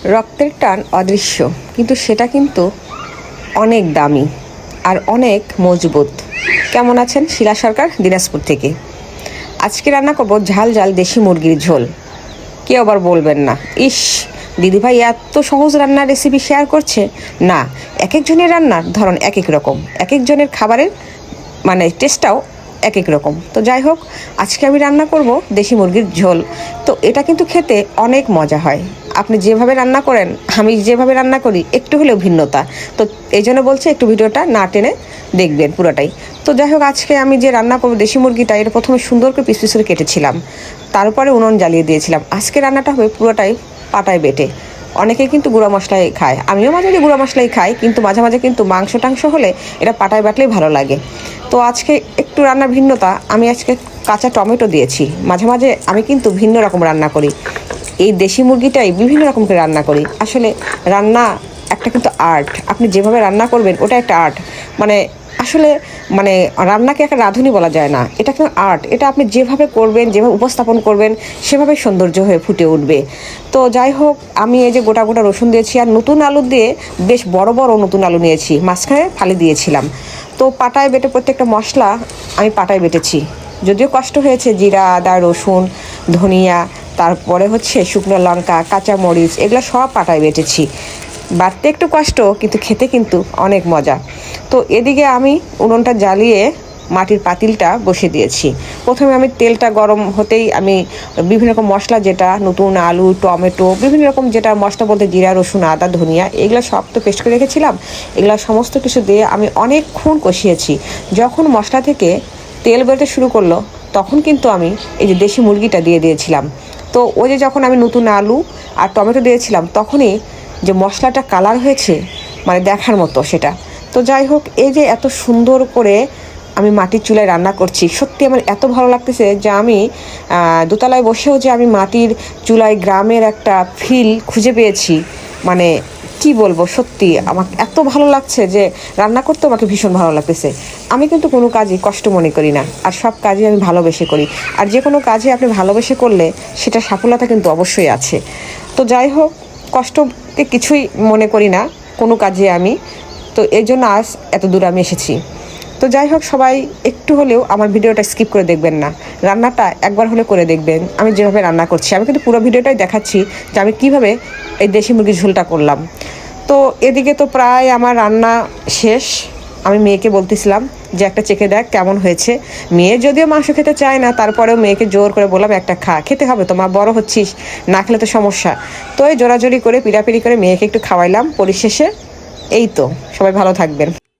রক্তের টান অদৃশ্য, কিন্তু সেটা কিন্তু অনেক দামি আর অনেক মজবুত। কেমন আছেন? শিলা সরকার, দিনাজপুর থেকে। আজকে রান্না করব ঝাল ঝাল দেশি মুরগির ঝোল। কেউ আবার বলবেন না, ইস দিদিভাই এত সহজ রান্নার রেসিপি শেয়ার করছে। না, এক একজনের রান্নার ধরন এক এক রকম, এক একজনের খাবারের টেস্টটাও এক এক রকম। তো যাই হোক, আজকে আমি রান্না করব দেশি মুরগির ঝোল। তো এটা কিন্তু খেতে অনেক মজা হয়। আপনি যেভাবে রান্না করেন, আমি যেভাবে রান্না করি, একটু হলেও ভিন্নতা। তো এই জন্য বলছি, একটু ভিডিওটা না টেনে দেখবেন পুরোটাই। তো যাই হোক, আজকে আমি যে রান্না করবো দেশি মুরগিটা, এটা প্রথমে সুন্দর করে পিস পিস করে কেটেছিলাম, তারপরে উনুন জ্বালিয়ে দিয়েছিলাম। আজকে রান্নাটা হবে পুরোটাই পাটায় বেটে। অনেকে কিন্তু গুঁড়া মশলাই খায়, আমিও মাঝে মাঝে গুঁড়া মশলাই খাই, কিন্তু মাঝে মাঝে কিন্তু মাংস টাংস হলে এটা পাটায় বাটলেই ভালো লাগে। তো আজকে একটু রান্নার ভিন্নতা, আমি আজকে কাঁচা টমেটো দিয়েছি। মাঝে মাঝে আমি কিন্তু ভিন্ন রকম রান্না করি, এই দেশি মুরগিটাই বিভিন্ন রকম করে রান্না করি। আসলে রান্না একটা কিন্তু আর্ট, আপনি যেভাবে রান্না করবেন ওটা একটা আর্ট। আসলে রান্নাকে একটা রাঁধুনি বলা যায় না, এটা একটা আর্ট। এটা আপনি যেভাবে করবেন, যেভাবে উপস্থাপন করবেন, সেভাবে সৌন্দর্য হয়ে ফুটে উঠবে। তো যাই হোক, আমি এই যে গোটা গোটা রসুন দিয়েছি, আর নতুন আলু দিয়ে বেশ বড় বড় নতুন আলু নিয়েছি, মাঝখানে ফালি দিয়েছিলাম। তো পাটায় বেটে প্রত্যেকটা মশলা আমি পাটায় বেটেছি। যদিও কষ্ট হয়েছে, জিরা, আদা, রসুন, ধনিয়া, তারপরে হচ্ছে শুকনো লঙ্কা, কাঁচামরিচ, এগুলো সব পাটায় বেটেছি। বাটতে একটু কষ্ট, কিন্তু খেতে কিন্তু অনেক মজা। তো এদিকে আমি উনুনটা জ্বালিয়ে মাটির পাতিলটা বসিয়ে দিয়েছি। প্রথমে আমি তেলটা গরম হতেই আমি বিভিন্ন রকম মশলা, যেটা নতুন আলু, টমেটো, বিভিন্ন রকম যেটা মশলা বলতে জিরা, রসুন, আদা, ধনিয়া, এগুলো সব তো পেস্ট করে রেখেছিলাম। এগুলো সমস্ত কিছু দিয়ে আমি অনেকক্ষণ কষিয়েছি। যখন মশলা থেকে তেল বেরোতে শুরু করলো, তখন কিন্তু আমি এই যে দেশি মুরগিটা দিয়ে দিয়েছিলাম। তো ওই যে যখন আমি নতুন আলু আর টমেটো দিয়েছিলাম, তখনই যে মশলাটা কালার হয়েছে, দেখার মতো সেটা। তো যাই হোক, এই যে এত সুন্দর করে আমি মাটির চুলায় রান্না করছি, সত্যি আমার এত ভালো লাগতেছে যে আমি দোতলায় বসেও যে আমি মাটির চুলায় গ্রামের একটা ফিল খুঁজে পেয়েছি। কি বলবো, সত্যি আমার এত ভালো লাগছে যে রান্না করতে আমাকে ভীষণ ভালো লাগতেছে। আমি কিন্তু কোনো কাজই কষ্ট মনে করি না, আর সব কাজই আমি ভালোবেসে করি। আর যে কোনো কাজে আপনি ভালোবেসে করলে সেটা সফলতা কিন্তু অবশ্যই আছে। তো যাই হোক, কষ্টকে কিছুই মনে করি না কোনো কাজে আমি। তো এই জন্য আজ এত দূর আমি এসেছি। তো যাই হোক, সবাই একটু হলেও আমার ভিডিওটা স্কিপ করে দেখবেন না, রান্নাটা একবার হলে করে দেখবেন। আমি যেভাবে রান্না করছি, আমি কিন্তু পুরো ভিডিওটাই দেখাচ্ছি যে আমি কীভাবে এই দেশি মুরগির ঝোলটা করলাম। তো এদিকে তো প্রায় আমার রান্না শেষ। আমি মেয়েকে বলতেছিলাম যে একটা চেখে দেখ কেমন হয়েছে। মেয়ে যদিও মাংস খেতে চায় না, তারপরেও মেয়েকে জোর করে বললাম একটা খেতে হবে, তোমার বড় হচ্ছিস, না খেলে তো সমস্যা। তো এই জোরাজোরি করে পিড়াপিড়ি করে মেয়েকে একটু খাওয়াইলাম পরিশেষে। এই তো, সবাই ভালো থাকবেন।